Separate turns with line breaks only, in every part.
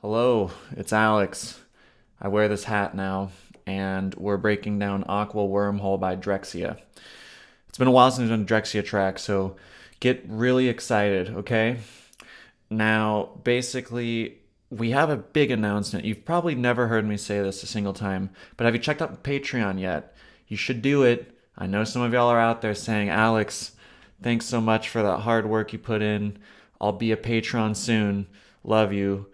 Hello, it's Alex. I wear this hat now, and we're breaking down Aqua Wormhole by Drexciya. It's been a while since I've done a Drexciya track, so get really excited, okay? Now, basically, we have a big announcement. You've probably never heard me say this a single time, but have you checked out Patreon yet? You should do it. I know some of y'all are out there saying, Alex, thanks so much for that hard work you put in. I'll be a patron soon. Love you.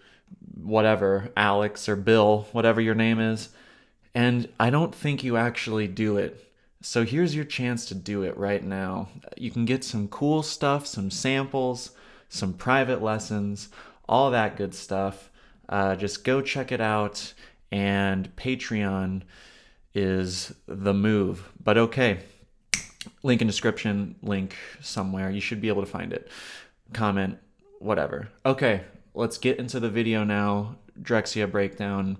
Whatever, Alex or Bill, whatever your name is. And I don't think you actually do it. So here's your chance to do it right now. You can get some cool stuff, some samples, some private lessons, all that good stuff. Just go check it out. And Patreon is the move. But okay, link in description, link somewhere. You should be able to find it. Comment, whatever. Okay, let's get into the video now. Drexciya breakdown.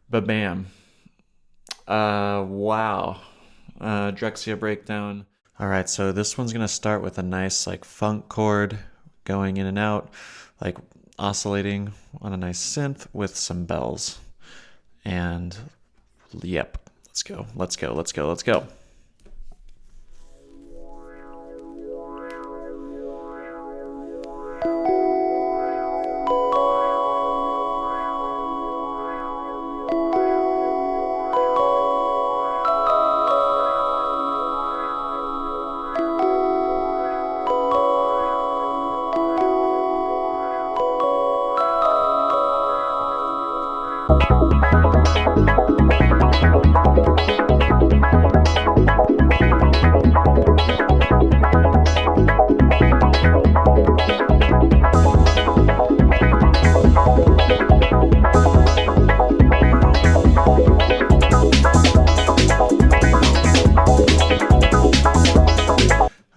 Ba-bam. Wow. Drexciya breakdown. All right, so this one's going to start with a nice like funk chord going in and out, like oscillating on a nice synth with some bells. And yep, let's go, let's go, let's go, let's go.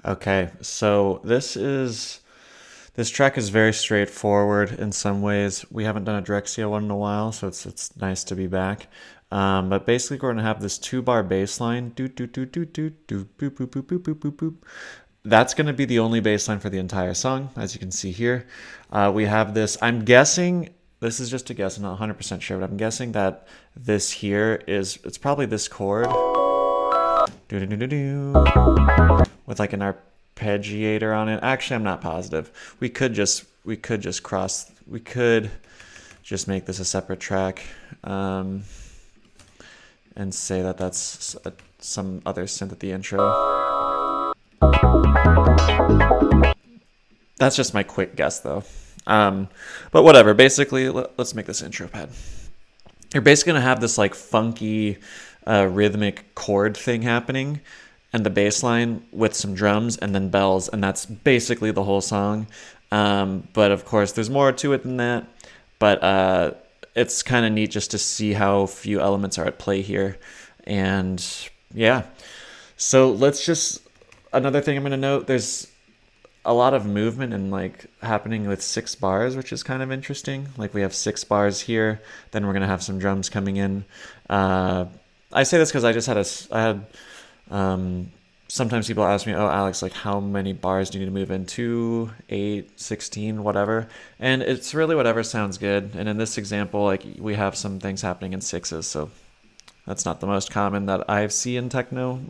Okay, so this track is very straightforward in some ways. We haven't done a Drexciya one in a while, so it's nice to be back. But basically, we're gonna have this 2-bar bass line. Doot doot doot doot doot doot boop boop boop boop boop boop boop. That's gonna be the only bass line for the entire song, as you can see here. We have this. I'm guessing this is just a guess. I'm not 100% sure, but I'm guessing that this here it's probably this chord. With like an arpeggiator on it. Actually, I'm not positive. We could just make this a separate track, and say that that's some other synth at the intro. That's just my quick guess though. But whatever. Basically, let's make this intro pad. You're basically gonna have this like funky rhythmic chord thing happening, and the bass line with some drums and then bells, and that's basically the whole song. But of course, there's more to it than that. But it's kind of neat just to see how few elements are at play here. And yeah, so another thing I'm going to note, there's a lot of movement and like happening with 6 bars, which is kind of interesting. Like we have 6 bars here, then we're going to have some drums coming in. I say this because sometimes people ask me, oh, Alex, like how many bars do you need to move in? 2, 8, 16, whatever. And it's really whatever sounds good. And in this example, like we have some things happening in 6s, so that's not the most common that I see in techno.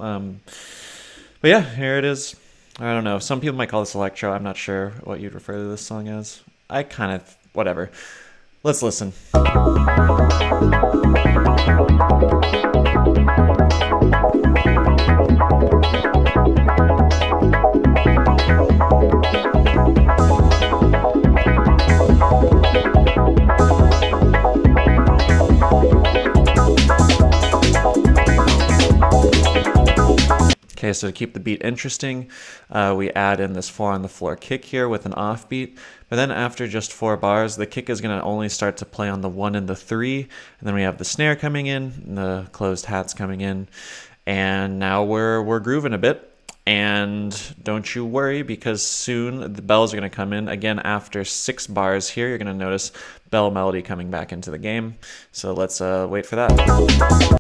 But yeah, here it is. I don't know. Some people might call this electro. I'm not sure what you'd refer to this song as. I kind of, whatever. Let's listen. Okay, so to keep the beat interesting, we add in this 4 on the floor kick here with an offbeat. But then after just 4 bars, the kick is going to only start to play on the 1 and the 3. And then we have the snare coming in, and the closed hats coming in. And now we're grooving a bit. And don't you worry, because soon the bells are going to come in. Again, after 6 bars here, you're going to notice bell melody coming back into the game. So let's wait for that.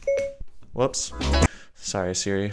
Whoops. Sorry, Siri.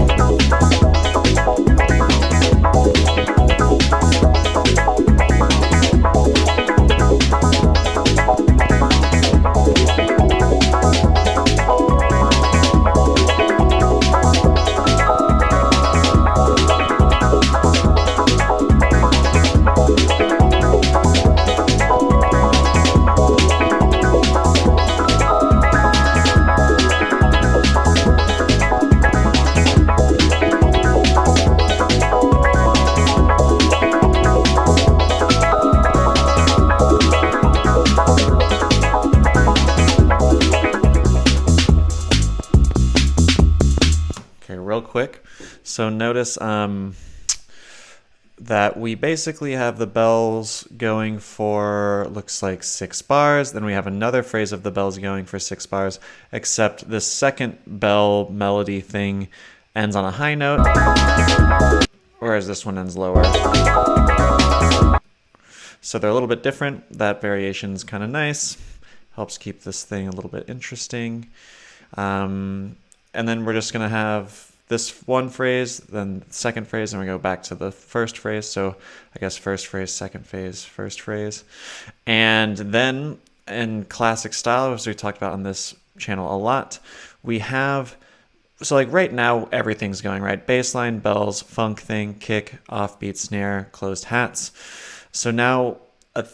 quick. So notice that we basically have the bells going for, looks like 6 bars. Then we have another phrase of the bells going for 6 bars, except this second bell melody thing ends on a high note, whereas this one ends lower. So they're a little bit different. That variation's kind of nice. Helps keep this thing a little bit interesting. And then we're just going to have this one phrase, then second phrase, and we go back to the first phrase. So I guess first phrase, second phrase, first phrase. And then in classic style, as we talked about on this channel a lot, we have, so like right now, everything's going, right? Bass line, bells, funk thing, kick, offbeat, snare, closed hats. So now a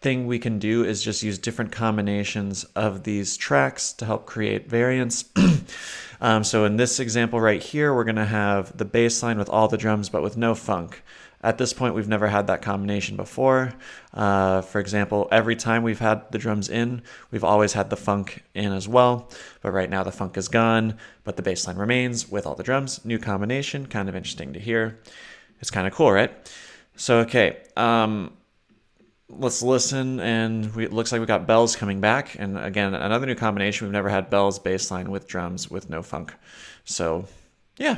thing we can do is just use different combinations of these tracks to help create variance. So in this example right here, we're going to have the bass line with all the drums, but with no funk. At this point, we've never had that combination before. For example, every time we've had the drums in, we've always had the funk in as well. But right now the funk is gone, but the bass line remains with all the drums. New combination, kind of interesting to hear. It's kind of cool, right? So, okay. Let's listen, and it looks like we got bells coming back. And again, another new combination. We've never had bells, bass line with drums with no funk. So, yeah.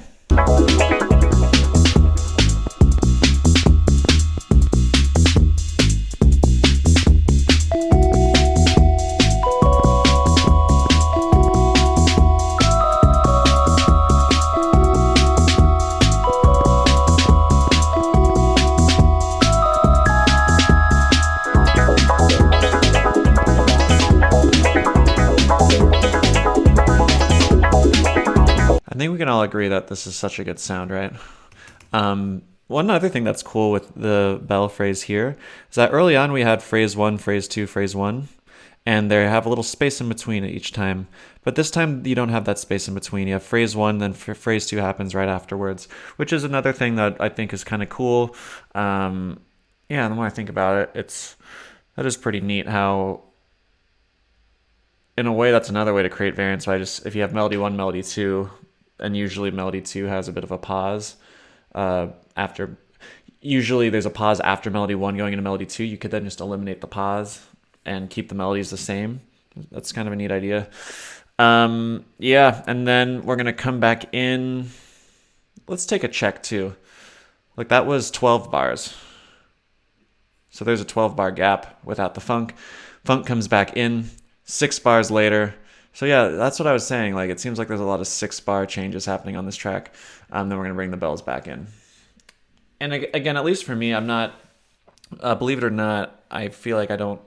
I think we can all agree that this is such a good sound, right? One other thing that's cool with the bell phrase here is that early on we had phrase 1, phrase 2, phrase 1, and they have a little space in between each time. But this time you don't have that space in between. You have phrase 1, then phrase 2 happens right afterwards, which is another thing that I think is kind of cool. Yeah, the more I think about it, that is pretty neat how, in a way, that's another way to create variance. If you have melody 1, melody 2, and usually melody 2 has a bit of a pause usually there's a pause after melody 1 going into melody 2. You could then just eliminate the pause and keep the melodies the same. That's kind of a neat idea. Yeah, and then we're going to come back in. Let's take a check too. Look, that was 12 bars. So there's a 12-bar gap without the funk. Funk comes back in 6 bars later. So yeah, that's what I was saying. Like, it seems like there's a lot of 6-bar changes happening on this track. Then we're going to bring the bells back in. And again, at least for me, I'm not, believe it or not, I feel like I don't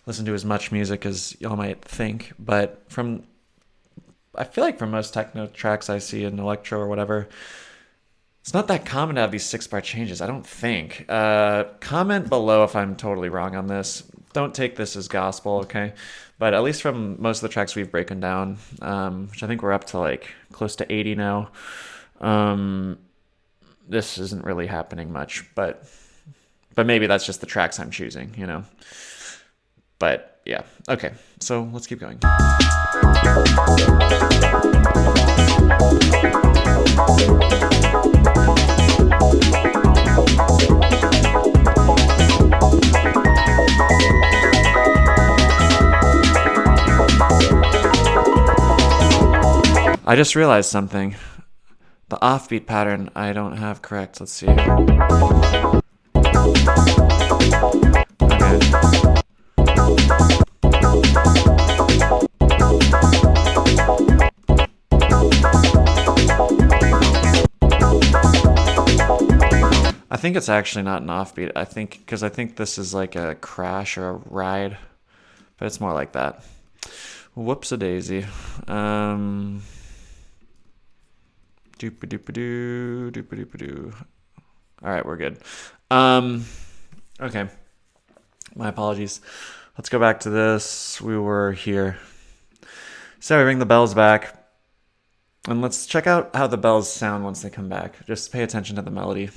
listen to as much music as y'all might think. But I feel like from most techno tracks I see in electro or whatever, it's not that common to have these 6-bar changes, I don't think. Comment below if I'm totally wrong on this. Don't take this as gospel, okay? But at least from most of the tracks we've broken down, which I think we're up to like close to 80 now, this isn't really happening much. But maybe that's just the tracks I'm choosing, you know? But yeah, okay, so let's keep going. I just realized something. The offbeat pattern I don't have correct. Let's see. Okay. I think it's actually not an offbeat. I think this is like a crash or a ride, but it's more like that. Whoops-a-daisy. Doop-a-doop-a-doo, doop-a-doop-a-doo. All right, we're good. Okay. My apologies. Let's go back to this. We were here. So we bring the bells back. And let's check out how the bells sound once they come back. Just pay attention to the melody.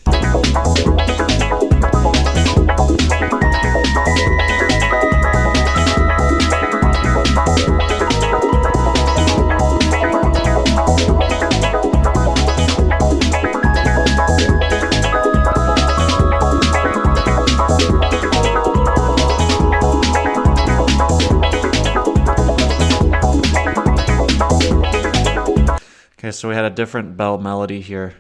Okay, so we had a different bell melody here.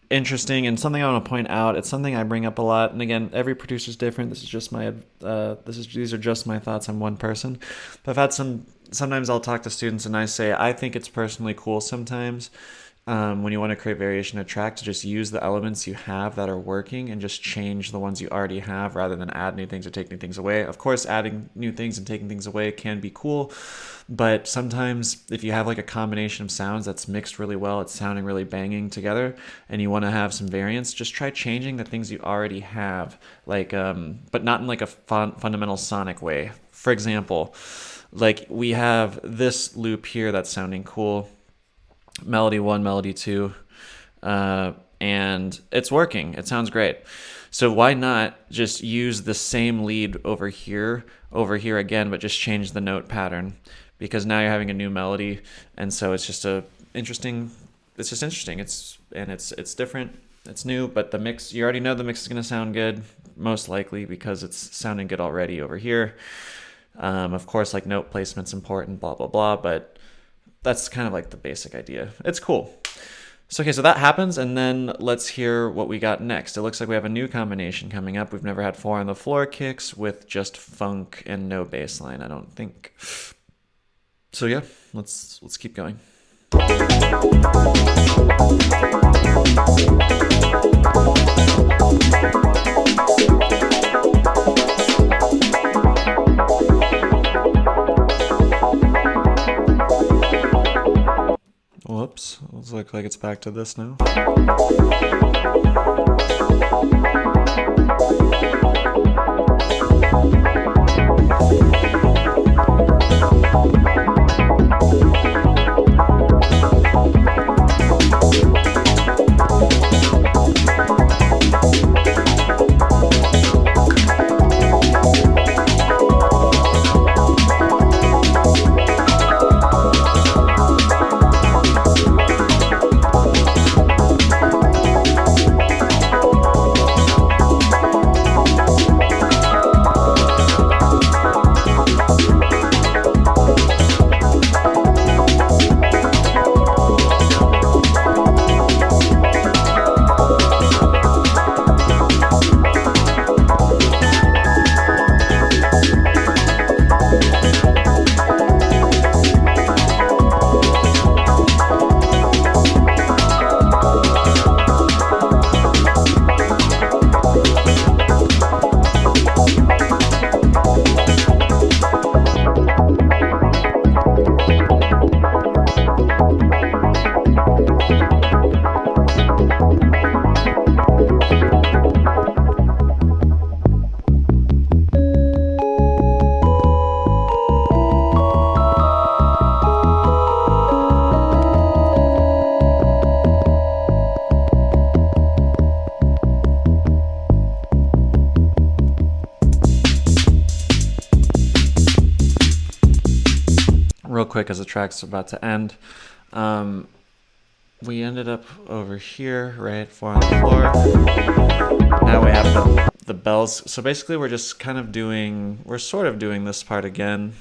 Interesting, and something I want to point out. It's something I bring up a lot, and again, every producer's different. This is just my these are just my thoughts. I'm one person, but I've had sometimes I'll talk to students and I say I think it's personally cool sometimes, when you want to create variation in a track, to just use the elements you have that are working and just change the ones you already have rather than add new things or take new things away. Of course, adding new things and taking things away can be cool, but sometimes if you have like a combination of sounds that's mixed really well, it's sounding really banging together, and you want to have some variance, just try changing the things you already have, like but not in like a fundamental sonic way. For example, like we have this loop here that's sounding cool, melody 1, melody 2, and it's working. It sounds great. So why not just use the same lead over here again, but just change the note pattern, because now you're having a new melody, and so it's just interesting. It's different. It's new, but the mix, you already know the mix is going to sound good, most likely because it's sounding good already over here. Of course, like note placement's important, blah, blah, blah, but that's kind of like the basic idea. It's cool. So, okay, so that happens, and then let's hear what we got next. It looks like we have a new combination coming up. We've never had 4 on the floor kicks with just funk and no bass line, I don't think. So yeah, let's keep going. Whoops, it looks like it's back to this now. Real quick, as the track's about to end, we ended up over here, right? 4 on the floor. Now we have the bells. So basically we're just kind of we're sort of doing this part again,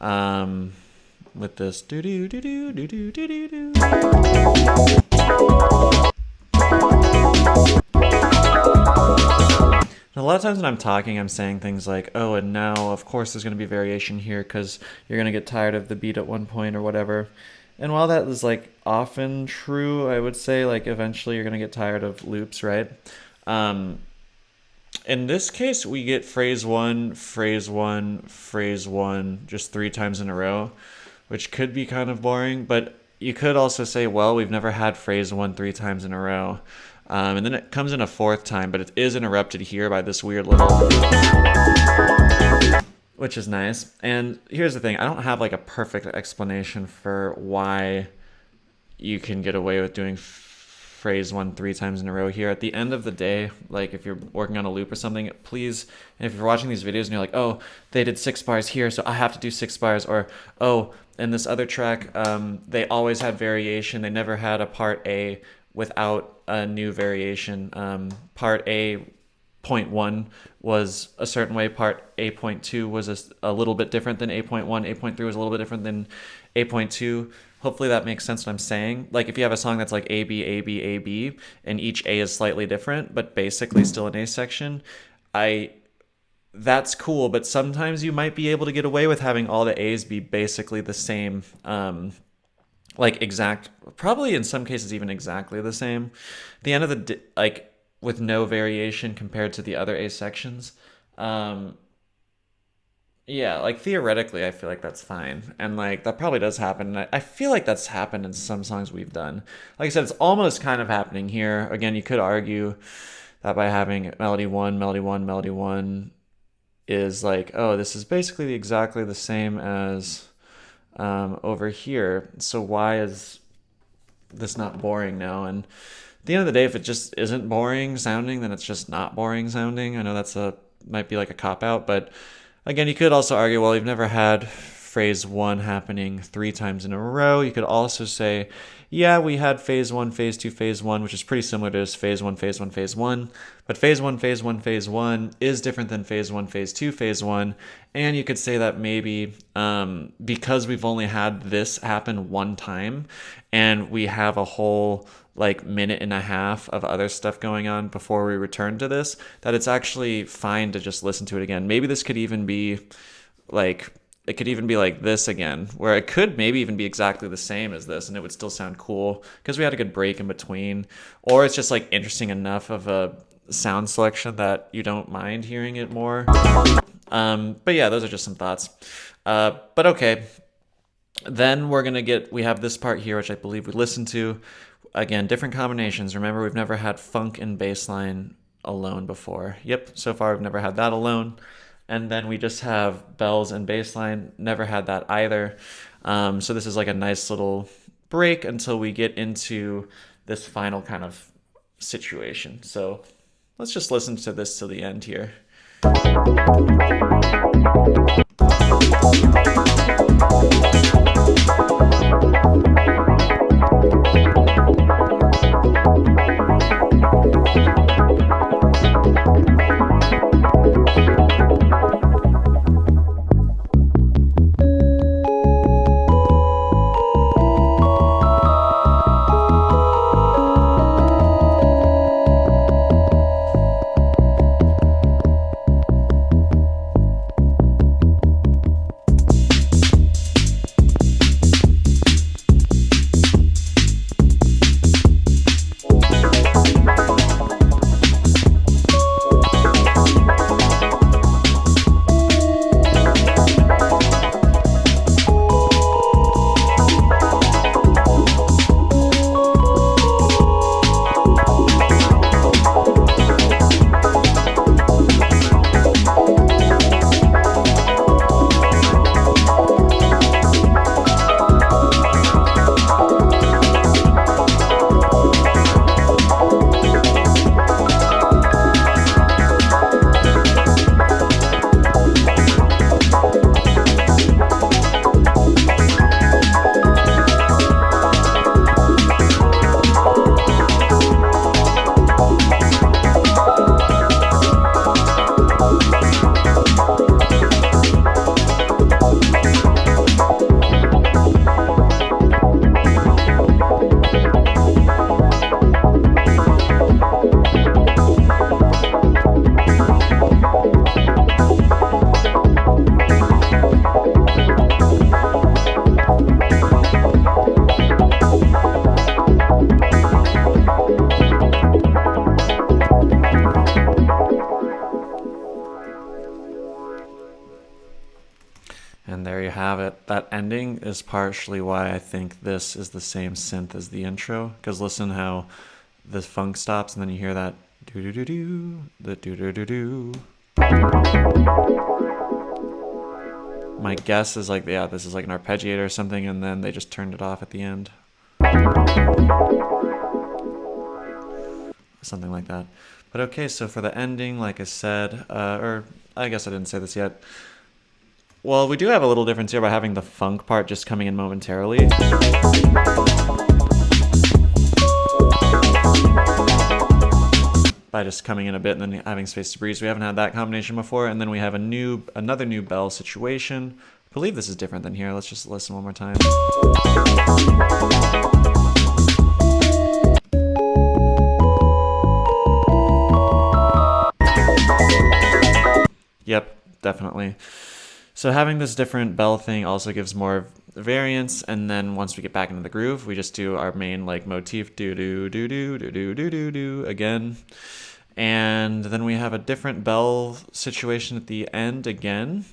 with this do do do do do do do do. A lot of times when I'm talking, I'm saying things like, oh, and now, of course, there's going to be variation here because you're going to get tired of the beat at one point or whatever. And while that is, like, often true, I would say, like, eventually you're going to get tired of loops, right? In this case, we get phrase 1, phrase 1, phrase 1 just 3 times in a row, which could be kind of boring. But you could also say, well, we've never had phrase 1 3 times in a row. And then it comes in a 4th time, but it is interrupted here by this weird little, which is nice. And here's the thing, I don't have like a perfect explanation for why you can get away with doing phrase 1 3 times in a row here. At the end of the day, like if you're working on a loop or something, please, and if you're watching these videos and you're like, oh, they did 6 bars here, so I have to do 6 bars, or, oh, in this other track, they always had variation, they never had a part A without a new variation. Part A point one was a certain way, part A.2 was a little bit different than A.1, A.3 was a little bit different than A.2. Hopefully that makes sense what I'm saying. Like if you have a song that's like A, B, A, B, A, B, and each A is slightly different, but basically still an A section, that's cool, but sometimes you might be able to get away with having all the A's be basically the same, like exact, probably in some cases even exactly the same. At the end of the like with no variation compared to the other A sections. Yeah, like theoretically, I feel like that's fine, and like that probably does happen. And I feel like that's happened in some songs we've done. Like I said, it's almost kind of happening here. Again, you could argue that by having melody one, melody one, melody one is like, oh, this is basically exactly the same as over here. So why is this not boring now? And at the end of the day, if it just isn't boring sounding, then it's just not boring sounding. I know that's might be like a cop out, but again, you could also argue, well, you've never had phrase one happening 3 times in a row. You could also say, yeah, we had phase one, phase two, phase one, which is pretty similar to phase one, phase one, phase one. But phase one, phase one, phase one is different than phase one, phase two, phase one. And you could say that maybe because we've only had this happen one time and we have a whole like minute and a half of other stuff going on before we return to this, that it's actually fine to just listen to it again. Maybe this could even be like, it could even be like this again, where it could maybe even be exactly the same as this and it would still sound cool because we had a good break in between. Or it's just like interesting enough of a sound selection that you don't mind hearing it more. But yeah, those are just some thoughts. But okay, then we have this part here, which I believe we listened to. Again, different combinations. Remember, we've never had funk and bass line alone before. Yep, so far we've never had that alone. And then we just have bells and bass line. Never had that either. So this is like a nice little break until we get into this final kind of situation. So let's just listen to this till the end here. have it. That ending is partially why I think this is the same synth as the intro. Because listen how the funk stops and then you hear that do-do-do-do, the do-do-do-do. My guess is like, yeah, this is like an arpeggiator or something, and then they just turned it off at the end. Something like that. But okay, so for the ending, like I said, or I guess I didn't say this yet. Well, we do have a little difference here by having the funk part just coming in momentarily. by just coming in a bit and then having space to breathe. So we haven't had that combination before. And then we have another new bell situation. I believe this is different than here. Let's just listen one more time. Yep, definitely. So having this different bell thing also gives more variance, and then once we get back into the groove, we just do our main like motif, do do do do do do do do do again, and then we have a different bell situation at the end again.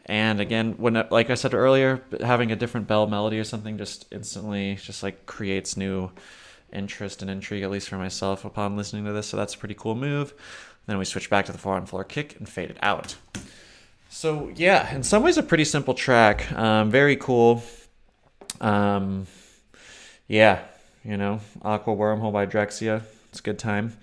And again, when like I said earlier, having a different bell melody or something just instantly just like creates new interest and intrigue, at least for myself, upon listening to this. So that's a pretty cool move. Then we switch back to the 4-on-floor kick and fade it out. So yeah, in some ways a pretty simple track. Very cool. Yeah, Aqua Wormhole by Drexciya. It's a good time.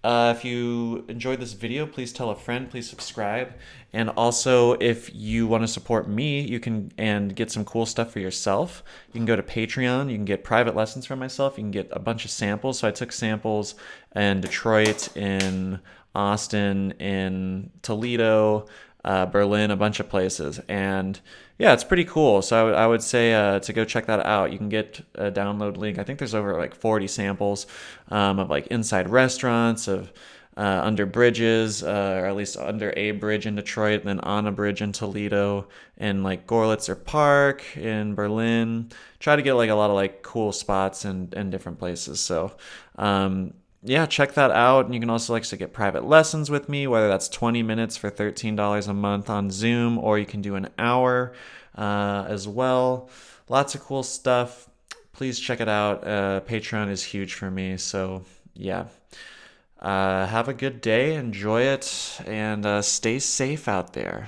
If you enjoyed this video, please tell a friend, please subscribe. And also, if you want to support me, you can and get some cool stuff for yourself. You can go to Patreon, you can get private lessons from myself, you can get a bunch of samples. So I took samples in Detroit, in Austin, in Toledo, Berlin, a bunch of places. And yeah, it's pretty cool. So I would say to go check that out. You can get a download link. I think there's over like 40 samples of like inside restaurants, of under bridges, or at least under a bridge in Detroit, and then on a bridge in Toledo, and like Gorlitzer Park in Berlin. Try to get like a lot of like cool spots and different places. So yeah, check that out. And you can also like to get private lessons with me, whether that's 20 minutes for $13 a month on Zoom, or you can do an hour as well. Lots of cool stuff. Please check it out. Patreon is huge for me. So yeah, have a good day, enjoy it, and stay safe out there.